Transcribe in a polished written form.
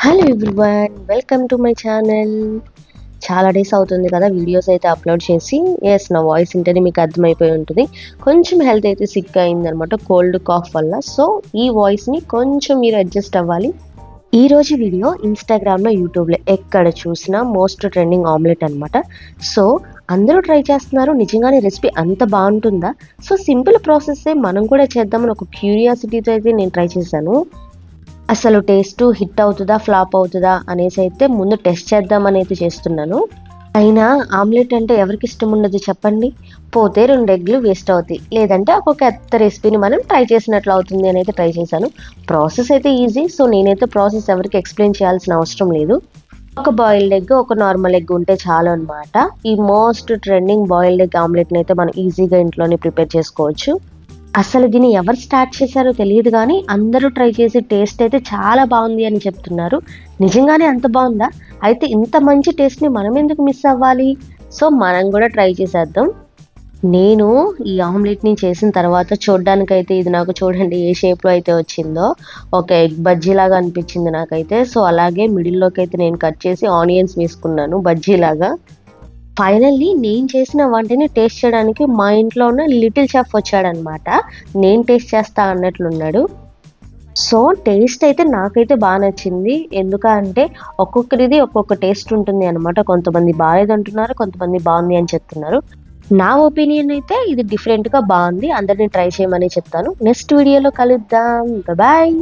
Hello everyone, welcome to my channel. చాలా days అవుతుంది కదా వీడియోస్ అయితే అప్లోడ్ చేసి. నా వాయిస్ వింటేనే మీకు అర్థమైపోయి ఉంటుంది. కొంచెం హెల్త్ అయితే సిక్ అయిందనమాట, కోల్డ్ కాఫ్ వల్ల. సో ఈ వాయిస్ని కొంచెం మీరు అడ్జస్ట్ అవ్వాలి. ఈ రోజు వీడియో ఇన్స్టాగ్రామ్లో, యూట్యూబ్లో ఎక్కడ చూసినా మోస్ట్ ట్రెండింగ్ ఆమ్లెట్ అనమాట. సో అందరూ ట్రై చేస్తున్నారు. నిజంగానే రెసిపీ అంత బాగుంటుందా? సో సింపుల్ ప్రాసెస్సే మనం కూడా చేద్దామని ఒక క్యూరియాసిటీతో అయితే నేను ట్రై చేశాను. అసలు టేస్ట్ హిట్ అవుతుందా, ఫ్లాప్ అవుతుందా అనేసి అయితే ముందు టెస్ట్ చేద్దామని అయితే చేస్తున్నాను. అయినా ఆమ్లెట్ అంటే ఎవరికి ఇష్టం ఉండదు చెప్పండి? పోతే 2 ఎగ్లు వేస్ట్ అవుతాయి, లేదంటే ఒక కొత్త రెసిపీని మనం ట్రై చేసినట్లు అవుతుంది అని అయితే ట్రై చేశాను. ప్రాసెస్ అయితే ఈజీ. సో నేనైతే ప్రాసెస్ ఎవరికి ఎక్స్ప్లెయిన్ చేయాల్సిన అవసరం లేదు. ఒక బాయిల్డ్ ఎగ్, ఒక నార్మల్ ఎగ్ ఉంటే చాలు అనమాట. ఈ మోస్ట్ ట్రెండింగ్ బాయిల్డ్ ఎగ్ ఆమ్లెట్ని అయితే మనం ఈజీగా ఇంట్లోనే ప్రిపేర్ చేసుకోవచ్చు. అసలు దీన్ని ఎవరు స్టార్ట్ చేశారో తెలియదు కానీ అందరూ ట్రై చేసి టేస్ట్ అయితే చాలా బాగుంది అని చెప్తున్నారు. నిజంగానే అంత బాగుందా? అయితే ఇంత మంచి టేస్ట్ని మనం ఎందుకు మిస్ అవ్వాలి? సో మనం కూడా ట్రై చేసేద్దాం. నేను ఈ ఆమ్లెట్ని చేసిన తర్వాత చూడడానికైతే ఇది నాకు చూడండి ఏ షేప్లో అయితే వచ్చిందో. ఒక ఎగ్ బజ్జీలాగా అనిపించింది నాకైతే. సో అలాగే మిడిల్లోకి అయితే నేను కట్ చేసి ఆనియన్స్ వేసుకున్నాను బజ్జీలాగా. ఫైనల్లీ నేను చేసిన వంటని టేస్ట్ చేయడానికి మా ఇంట్లో ఉన్న లిటిల్ చెఫ్ వచ్చాడనమాట. నేను టేస్ట్ చేస్తా అన్నట్లున్నాడు. సో టేస్ట్ అయితే నాకైతే బాగా నచ్చింది. ఎందుకంటే ఒక్కొక్కరిది ఒక్కొక్క టేస్ట్ ఉంటుంది అనమాట. కొంతమంది బాగాలేదంటున్నారు, కొంతమంది బాగుంది అని చెప్తున్నారు. నా ఒపీనియన్ అయితే ఇది డిఫరెంట్గా బాగుంది. అందరినీ ట్రై చేయమని చెప్తాను. నెక్స్ట్ వీడియోలో కలుద్దాం. బాయ్.